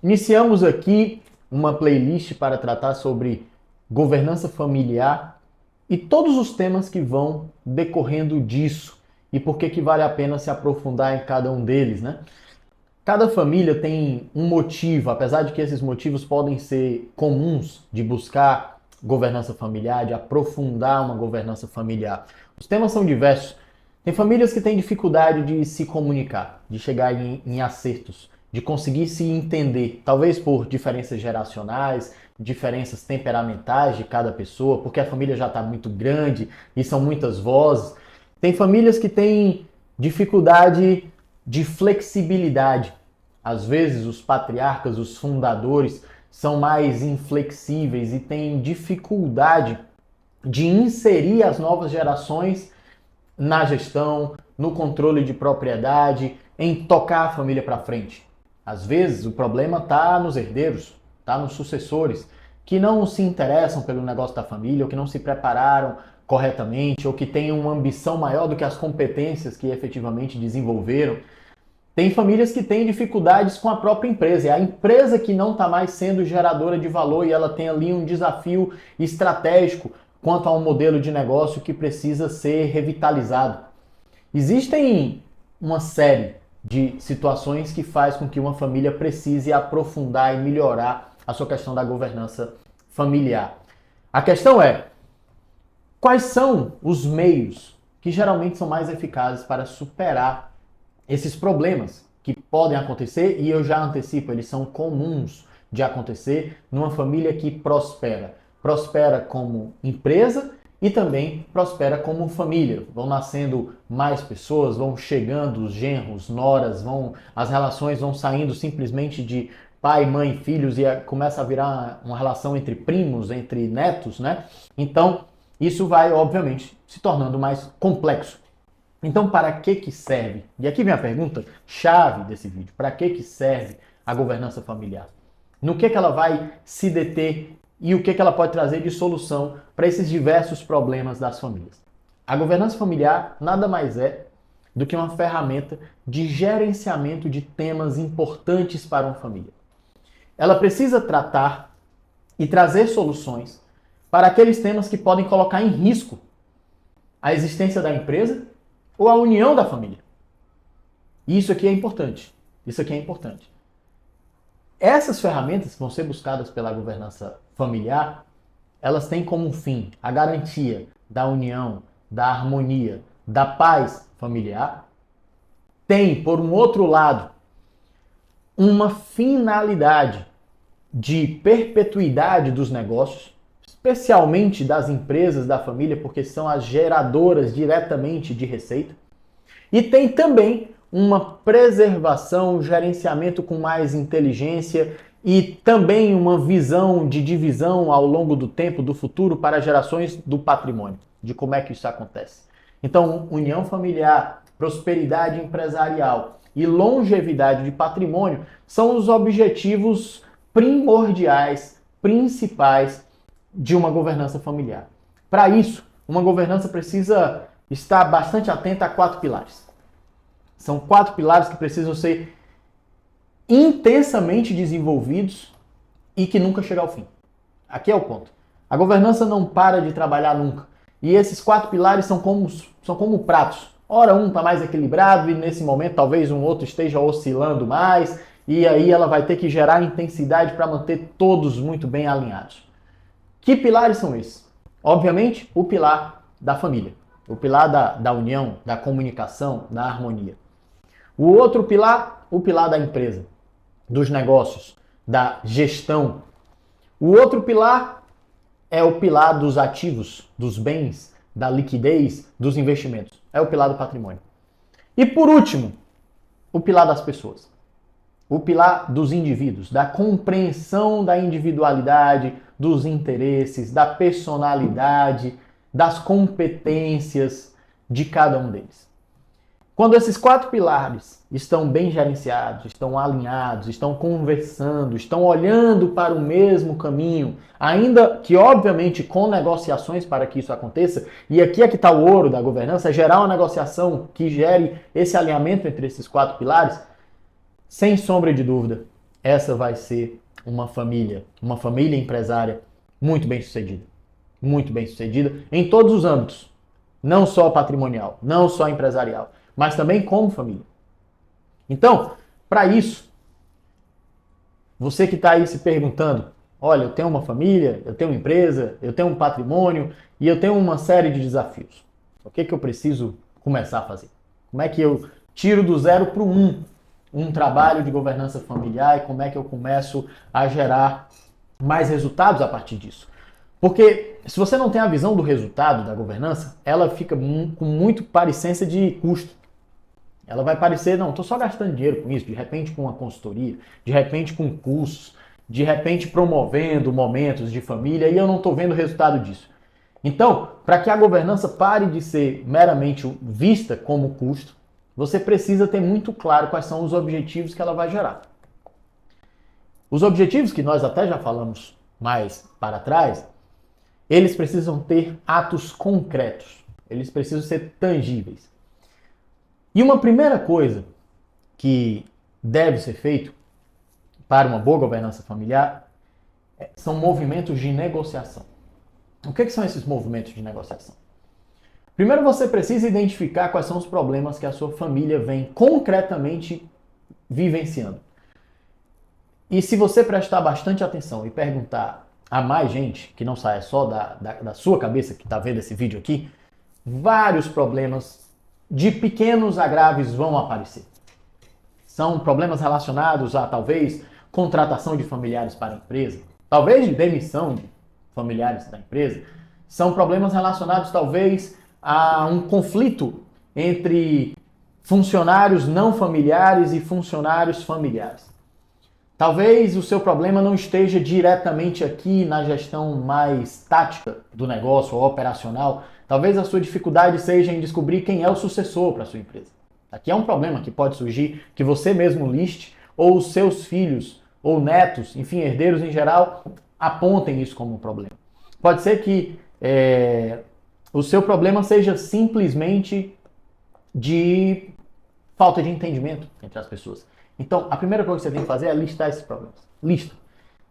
Iniciamos aqui uma playlist para tratar sobre governança familiar e todos os temas que vão decorrendo disso e por que vale a pena se aprofundar em cada um deles, né? Cada família tem um motivo, apesar de que esses motivos podem ser comuns de buscar governança familiar, de aprofundar uma governança familiar. Os temas são diversos. Tem famílias que têm dificuldade de se comunicar, de chegar em acertos, de conseguir se entender, talvez por diferenças geracionais, diferenças temperamentais de cada pessoa, porque a família já está muito grande e são muitas vozes. Tem famílias que têm dificuldade de flexibilidade. Às vezes os patriarcas, os fundadores, são mais inflexíveis e têm dificuldade de inserir as novas gerações na gestão, no controle de propriedade, em tocar a família para frente. Às vezes o problema está nos herdeiros, está nos sucessores, que não se interessam pelo negócio da família, ou que não se prepararam corretamente, ou que têm uma ambição maior do que as competências que efetivamente desenvolveram. Tem famílias que têm dificuldades com a própria empresa. É a empresa que não está mais sendo geradora de valor e ela tem ali um desafio estratégico quanto a um modelo de negócio que precisa ser revitalizado. Existem uma série de situações que faz com que uma família precise aprofundar e melhorar a sua questão da governança familiar. A questão é, quais são os meios que geralmente são mais eficazes para superar esses problemas que podem acontecer, e eu já antecipo, eles são comuns de acontecer numa família que prospera. Prospera como empresa e também prospera como família. Vão nascendo mais pessoas, vão chegando os genros, noras, as relações vão saindo simplesmente de pai, mãe, filhos e começa a virar uma relação entre primos, entre netos, né? Então, isso vai, obviamente, se tornando mais complexo. Então, para que serve? E aqui vem a pergunta chave desse vídeo. Para que serve a governança familiar? No que ela vai se deter e o que ela pode trazer de solução para esses diversos problemas das famílias? A governança familiar nada mais é do que uma ferramenta de gerenciamento de temas importantes para uma família. Ela precisa tratar e trazer soluções para aqueles temas que podem colocar em risco a existência da empresa ou a união da família. Isso aqui é importante. Isso aqui é importante. Essas ferramentas que vão ser buscadas pela governança familiar, elas têm como fim a garantia da união, da harmonia, da paz familiar. Tem, por um outro lado, uma finalidade de perpetuidade dos negócios, especialmente das empresas da família, porque são as geradoras diretamente de receita. E tem também uma preservação, um gerenciamento com mais inteligência e também uma visão de divisão ao longo do tempo, do futuro, para gerações do patrimônio, de como é que isso acontece. Então, união familiar, prosperidade empresarial e longevidade de patrimônio são os objetivos primordiais, principais de uma governança familiar. Para isso, uma governança precisa estar bastante atenta a 4 pilares. São 4 pilares que precisam ser intensamente desenvolvidos e que nunca chegam ao fim. Aqui é o ponto. A governança não para de trabalhar nunca. E esses 4 pilares são como pratos. Ora, um está mais equilibrado e nesse momento talvez um outro esteja oscilando mais e aí ela vai ter que gerar intensidade para manter todos muito bem alinhados. Que pilares são esses? Obviamente, o pilar da família, o pilar da união, da comunicação, da harmonia. O outro pilar, o pilar da empresa, dos negócios, da gestão. O outro pilar é o pilar dos ativos, dos bens, da liquidez, dos investimentos. É o pilar do patrimônio. E por último, o pilar das pessoas. O pilar dos indivíduos, da compreensão da individualidade, dos interesses, da personalidade, das competências de cada um deles. Quando esses 4 pilares estão bem gerenciados, estão alinhados, estão conversando, estão olhando para o mesmo caminho, ainda que obviamente com negociações para que isso aconteça, e aqui é que está o ouro da governança, é gerar uma negociação que gere esse alinhamento entre esses 4 pilares, sem sombra de dúvida, essa vai ser uma família empresária muito bem sucedida. Muito bem sucedida em todos os âmbitos. Não só patrimonial, não só empresarial, mas também como família. Então, para isso, você que está aí se perguntando, olha, eu tenho uma família, eu tenho uma empresa, eu tenho um patrimônio e eu tenho uma série de desafios. O que eu preciso começar a fazer? Como é que eu tiro do 0 para o 1 um trabalho de governança familiar e como é que eu começo a gerar mais resultados a partir disso? Porque se você não tem a visão do resultado da governança, ela fica com muito parecência de custo. Ela vai parecer, não, estou só gastando dinheiro com isso, de repente com uma consultoria, de repente com cursos, de repente promovendo momentos de família e eu não estou vendo o resultado disso. Então, para que a governança pare de ser meramente vista como custo, você precisa ter muito claro quais são os objetivos que ela vai gerar. Os objetivos que nós até já falamos mais para trás, eles precisam ter atos concretos, eles precisam ser tangíveis. E uma primeira coisa que deve ser feito para uma boa governança familiar são movimentos de negociação. O que são esses movimentos de negociação? Primeiro você precisa identificar quais são os problemas que a sua família vem concretamente vivenciando. E se você prestar bastante atenção e perguntar a mais gente, que não saia só da sua cabeça que está vendo esse vídeo aqui, vários problemas de pequenos agraves vão aparecer. São problemas relacionados a, talvez, contratação de familiares para a empresa, talvez de demissão de familiares da empresa. São problemas relacionados, talvez, a um conflito entre funcionários não familiares e funcionários familiares. Talvez o seu problema não esteja diretamente aqui na gestão mais tática do negócio ou operacional. Talvez a sua dificuldade seja em descobrir quem é o sucessor para a sua empresa. Aqui é um problema que pode surgir, que você mesmo liste, ou os seus filhos, ou netos, enfim, herdeiros em geral, apontem isso como um problema. Pode ser que o seu problema seja simplesmente de falta de entendimento entre as pessoas. Então, a primeira coisa que você tem que fazer é listar esses problemas. Lista.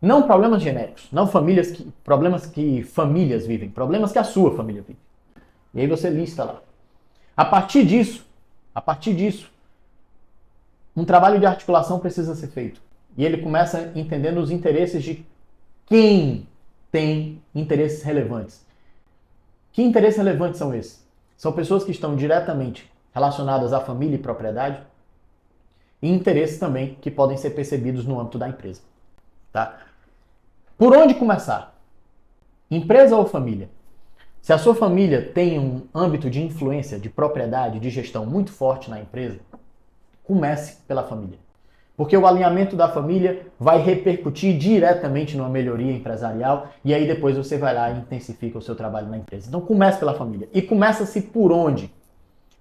Não problemas genéricos, não problemas que famílias vivem, problemas que a sua família vive. E aí você lista lá. A partir disso, um trabalho de articulação precisa ser feito. E ele começa entendendo os interesses de quem tem interesses relevantes. Que interesses relevantes são esses? São pessoas que estão diretamente relacionadas à família e propriedade e interesses também que podem ser percebidos no âmbito da empresa. Tá? Por onde começar? Empresa ou família? Se a sua família tem um âmbito de influência, de propriedade, de gestão muito forte na empresa, comece pela família. Porque o alinhamento da família vai repercutir diretamente numa melhoria empresarial e aí depois você vai lá e intensifica o seu trabalho na empresa. Então comece pela família. E começa-se por onde?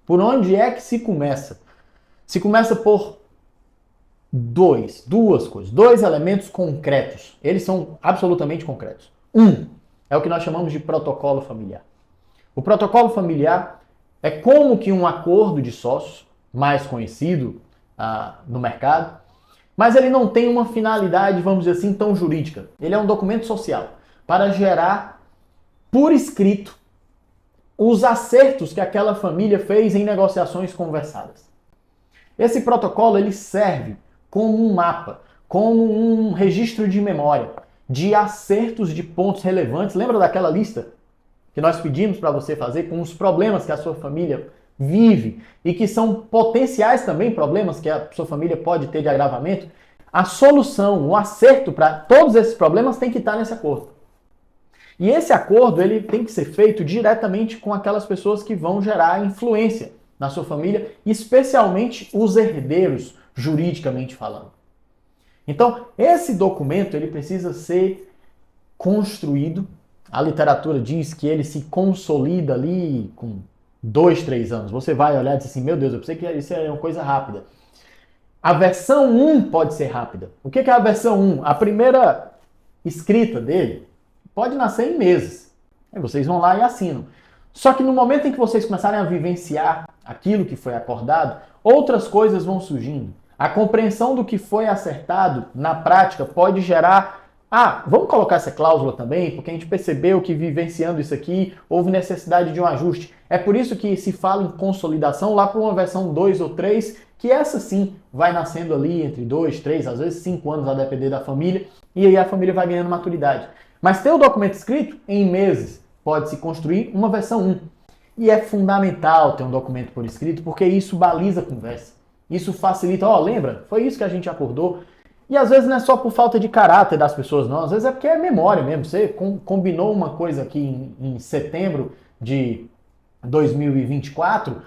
Por onde é que se começa? Se começa por duas coisas, dois elementos concretos. Eles são absolutamente concretos. É o que nós chamamos de protocolo familiar. O protocolo familiar é como que um acordo de sócios, mais conhecido no mercado, mas ele não tem uma finalidade, vamos dizer assim, tão jurídica. Ele é um documento social para gerar por escrito os acertos que aquela família fez em negociações conversadas. Esse protocolo ele serve como um mapa, como um registro de memória de acertos de pontos relevantes. Lembra daquela lista que nós pedimos para você fazer com os problemas que a sua família vive e que são potenciais também problemas que a sua família pode ter de agravamento? A solução, o acerto para todos esses problemas tem que estar nesse acordo. E esse acordo ele tem que ser feito diretamente com aquelas pessoas que vão gerar influência na sua família, especialmente os herdeiros, juridicamente falando. Então, esse documento ele precisa ser construído. A literatura diz que ele se consolida ali com 2, 3 anos. Você vai olhar e diz assim, meu Deus, eu pensei que isso é uma coisa rápida. A versão 1 pode ser rápida. O que é a versão 1? A primeira escrita dele pode nascer em meses. Aí vocês vão lá e assinam. Só que no momento em que vocês começarem a vivenciar aquilo que foi acordado, outras coisas vão surgindo. A compreensão do que foi acertado na prática pode gerar, vamos colocar essa cláusula também, porque a gente percebeu que vivenciando isso aqui houve necessidade de um ajuste. É por isso que se fala em consolidação lá para uma versão 2 ou 3, que essa sim vai nascendo ali entre 2, 3, às vezes 5 anos, a depender da família, e aí a família vai ganhando maturidade. Mas ter o documento escrito, em meses, pode-se construir uma versão 1. E é fundamental ter um documento por escrito, porque isso baliza a conversa. Isso facilita, lembra? Foi isso que a gente acordou. E às vezes não é só por falta de caráter das pessoas, não. Às vezes é porque é memória mesmo. Você combinou uma coisa aqui em setembro de 2024,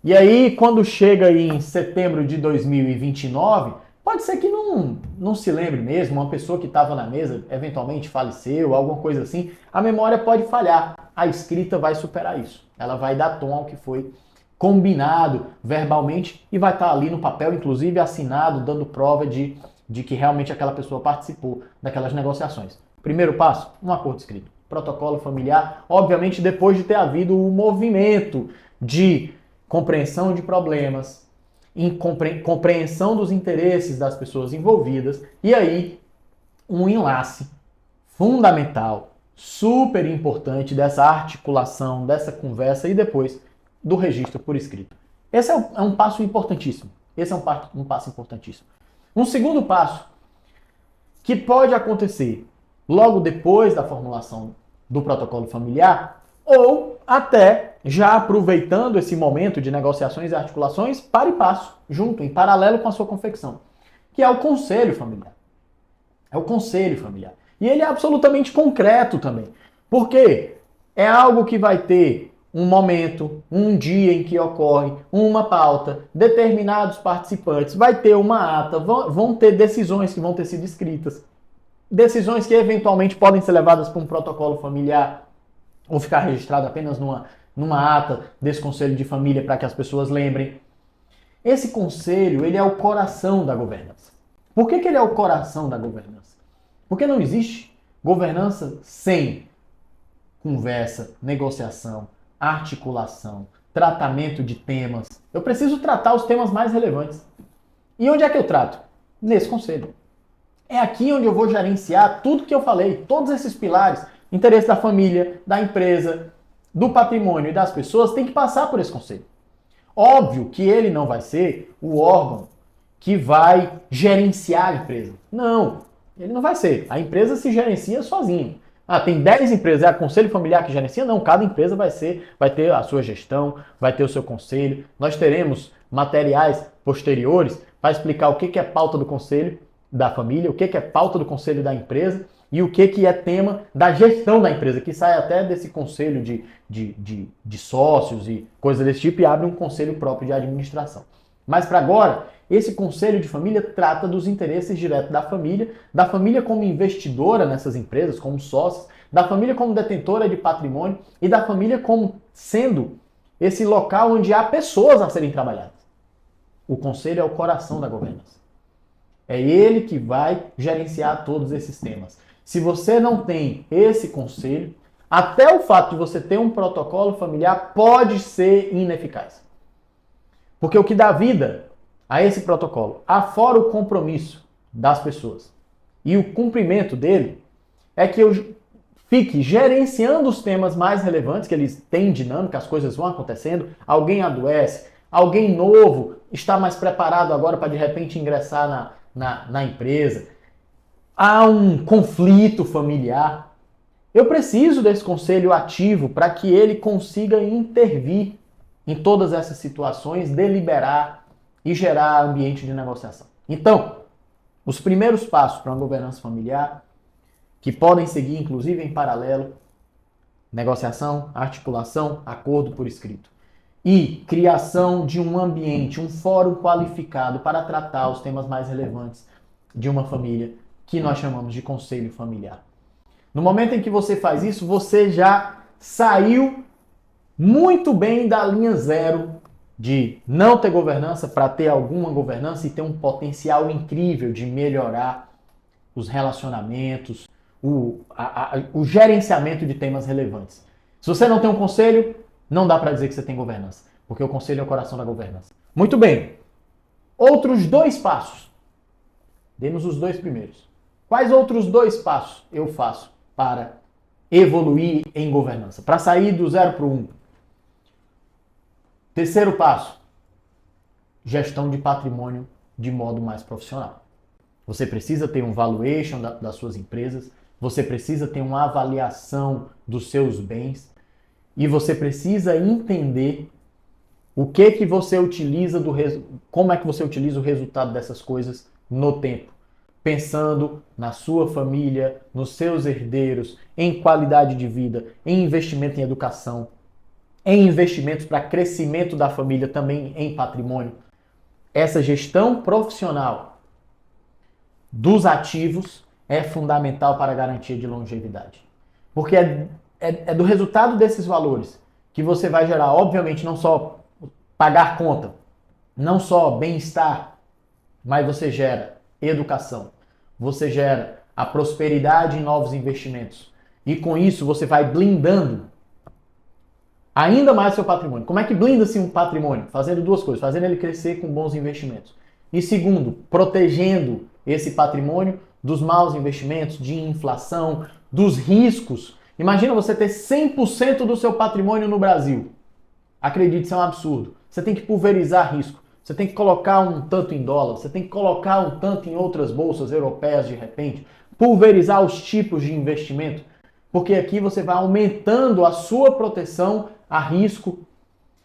e aí quando chega aí em setembro de 2029, pode ser que não se lembre mesmo. Uma pessoa que estava na mesa eventualmente faleceu, alguma coisa assim. A memória pode falhar. A escrita vai superar isso. Ela vai dar tom ao que foi combinado verbalmente e vai estar ali no papel, inclusive assinado, dando prova de que realmente aquela pessoa participou daquelas negociações. Primeiro passo, um acordo escrito. Protocolo familiar, obviamente depois de ter havido o movimento de compreensão de problemas, compreensão dos interesses das pessoas envolvidas, e aí um enlace fundamental, super importante dessa articulação, dessa conversa e depois do registro por escrito. Esse é um passo importantíssimo. Esse é um passo importantíssimo. Um segundo passo que pode acontecer logo depois da formulação do protocolo familiar ou até já aproveitando esse momento de negociações e articulações para e passo, junto, em paralelo com a sua confecção, que é o conselho familiar. É o conselho familiar. E ele é absolutamente concreto também. Porque é algo que vai ter um momento, um dia em que ocorre uma pauta, determinados participantes, vai ter uma ata, vão ter decisões que vão ter sido escritas, decisões que eventualmente podem ser levadas para um protocolo familiar ou ficar registrado apenas numa ata desse conselho de família para que as pessoas lembrem. Esse conselho, ele é o coração da governança. Por que ele é o coração da governança? Porque não existe governança sem conversa, negociação, articulação, tratamento de temas. Eu preciso tratar os temas mais relevantes. E onde é que eu trato? Nesse conselho. É aqui onde eu vou gerenciar tudo que eu falei, todos esses pilares, interesse da família, da empresa, do patrimônio e das pessoas, tem que passar por esse conselho. Óbvio que ele não vai ser o órgão que vai gerenciar a empresa. Não, ele não vai ser. A empresa se gerencia sozinha. Tem 10 empresas, é o conselho familiar que gerencia? Não, cada empresa vai ter a sua gestão, vai ter o seu conselho. Nós teremos materiais posteriores para explicar o que é pauta do conselho da família, o que é pauta do conselho da empresa e o que é tema da gestão da empresa, que sai até desse conselho de sócios e coisas desse tipo e abre um conselho próprio de administração. Mas para agora, esse conselho de família trata dos interesses diretos da família como investidora nessas empresas, como sócios, da família como detentora de patrimônio e da família como sendo esse local onde há pessoas a serem trabalhadas. O conselho é o coração da governança. É ele que vai gerenciar todos esses temas. Se você não tem esse conselho, até o fato de você ter um protocolo familiar pode ser ineficaz. Porque o que dá vida a esse protocolo, afora o compromisso das pessoas e o cumprimento dele, é que eu fique gerenciando os temas mais relevantes, que eles têm dinâmica, as coisas vão acontecendo, alguém adoece, alguém novo está mais preparado agora para de repente ingressar na empresa, há um conflito familiar. Eu preciso desse conselho ativo para que ele consiga intervir em todas essas situações, deliberar e gerar ambiente de negociação. Então, os primeiros passos para uma governança familiar, que podem seguir inclusive em paralelo, negociação, articulação, acordo por escrito. E criação de um ambiente, um fórum qualificado para tratar os temas mais relevantes de uma família, que nós chamamos de conselho familiar. No momento em que você faz isso, você já saiu muito bem da linha zero de não ter governança para ter alguma governança e ter um potencial incrível de melhorar os relacionamentos, o gerenciamento de temas relevantes. Se você não tem um conselho, não dá para dizer que você tem governança, porque o conselho é o coração da governança. Muito bem. Outros 2 passos. Demos os 2 primeiros. Quais outros 2 passos eu faço para evoluir em governança? Para sair do 0 para o 1. Terceiro passo. Gestão de patrimônio de modo mais profissional. Você precisa ter um valuation das suas empresas, você precisa ter uma avaliação dos seus bens e você precisa entender o que você utiliza como é que você utiliza o resultado dessas coisas no tempo, pensando na sua família, nos seus herdeiros, em qualidade de vida, em investimento em educação, em investimentos para crescimento da família, também em patrimônio. Essa gestão profissional dos ativos é fundamental para a garantia de longevidade. Porque é do resultado desses valores que você vai gerar, obviamente, não só pagar conta, não só bem-estar, mas você gera educação, você gera a prosperidade em novos investimentos. E com isso você vai blindando ainda mais seu patrimônio. Como é que blinda-se um patrimônio? Fazendo 2 coisas. Fazendo ele crescer com bons investimentos. E segundo, protegendo esse patrimônio dos maus investimentos, de inflação, dos riscos. Imagina você ter 100% do seu patrimônio no Brasil. Acredite, isso é um absurdo. Você tem que pulverizar risco. Você tem que colocar um tanto em dólar, você tem que colocar um tanto em outras bolsas europeias de repente. Pulverizar os tipos de investimento. Porque aqui você vai aumentando a sua proteção a risco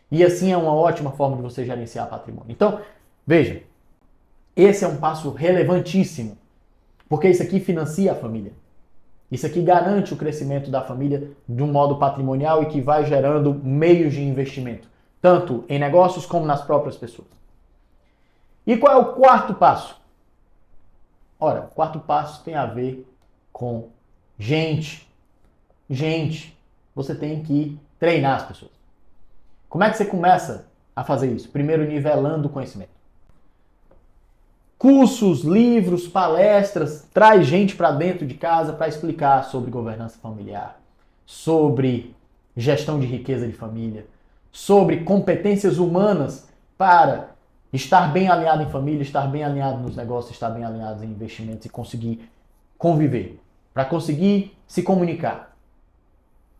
e assim é uma ótima forma de você gerenciar patrimônio. Então, veja, esse é um passo relevantíssimo, porque isso aqui financia a família. Isso aqui garante o crescimento da família de um modo patrimonial e que vai gerando meios de investimento, tanto em negócios como nas próprias pessoas. E qual é o quarto passo? Ora, o quarto passo tem a ver com gente. Você tem que treinar as pessoas. Como é que você começa a fazer isso? Primeiro, nivelando o conhecimento. Cursos, livros, palestras, traz gente para dentro de casa para explicar sobre governança familiar, sobre gestão de riqueza de família, sobre competências humanas para estar bem alinhado em família, estar bem alinhado nos negócios, estar bem alinhado em investimentos e conseguir conviver, para conseguir se comunicar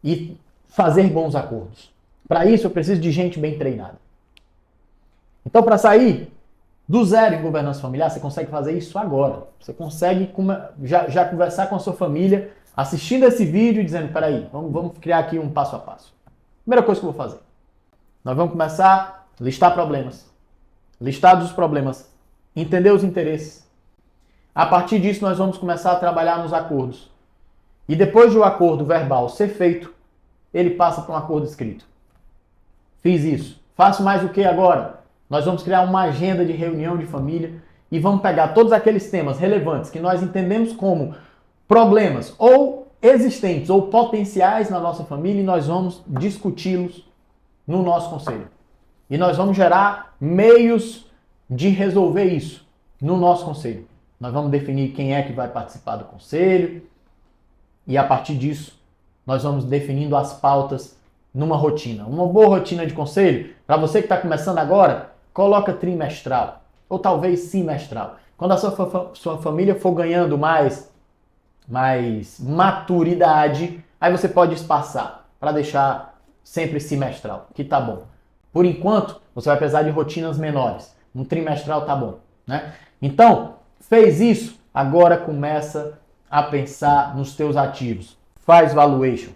e fazer bons acordos. Para isso eu preciso de gente bem treinada. Então, para sair do 0 em governança familiar, você consegue fazer isso agora. Você consegue já conversar com a sua família, assistindo esse vídeo e dizendo, peraí, vamos criar aqui um passo a passo. Primeira coisa que eu vou fazer. Nós vamos começar a listar problemas. Listados os problemas. Entender os interesses. A partir disso, nós vamos começar a trabalhar nos acordos. E depois do acordo verbal ser feito, ele passa para um acordo escrito. Fiz isso. Faço mais o que agora? Nós vamos criar uma agenda de reunião de família e vamos pegar todos aqueles temas relevantes que nós entendemos como problemas ou existentes ou potenciais na nossa família e nós vamos discuti-los no nosso conselho. E nós vamos gerar meios de resolver isso no nosso conselho. Nós vamos definir quem é que vai participar do conselho e a partir disso nós vamos definindo as pautas numa rotina. Uma boa rotina de conselho, para você que está começando agora, coloca trimestral ou talvez semestral. Quando a sua família for ganhando mais maturidade, aí você pode espaçar para deixar sempre semestral, que tá bom. Por enquanto, você vai precisar de rotinas menores. Um trimestral tá bom, né? Então, fez isso, agora começa a pensar nos teus ativos. Faz valuation.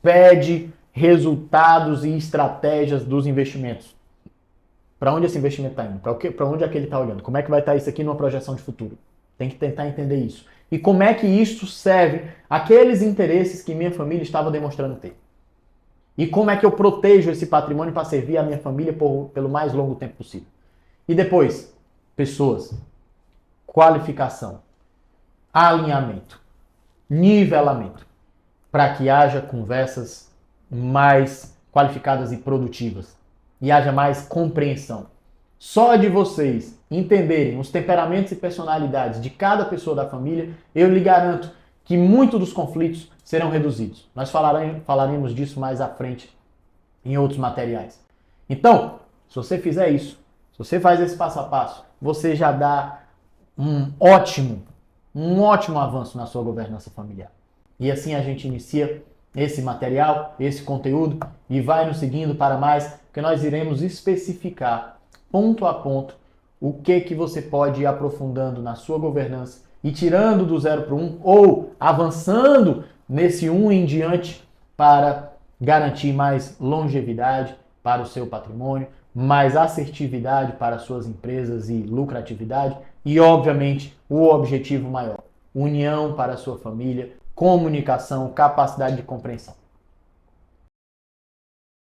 Pede resultados e estratégias dos investimentos. Para onde esse investimento está indo? Para onde é que ele está olhando? Como é que vai estar isso aqui numa projeção de futuro? Tem que tentar entender isso. E como é que isso serve àqueles interesses que minha família estava demonstrando ter? E como é que eu protejo esse patrimônio para servir a minha família pelo mais longo tempo possível? E depois, pessoas, qualificação, alinhamento, nivelamento, para que haja conversas mais qualificadas e produtivas e haja mais compreensão. Só de vocês entenderem os temperamentos e personalidades de cada pessoa da família, eu lhe garanto que muitos dos conflitos serão reduzidos. Nós falaremos disso mais à frente em outros materiais. Então, se você fizer isso, Se você faz esse passo a passo, você já dá um ótimo avanço na sua governança familiar. E assim a gente inicia esse material, esse conteúdo e vai nos seguindo para mais, porque nós iremos especificar ponto a ponto o que você pode ir aprofundando na sua governança e tirando do 0 para o 1 ou avançando nesse 1 em diante para garantir mais longevidade para o seu patrimônio, mais assertividade para suas empresas e lucratividade e, obviamente, o objetivo maior, união para a sua família, comunicação, capacidade de compreensão.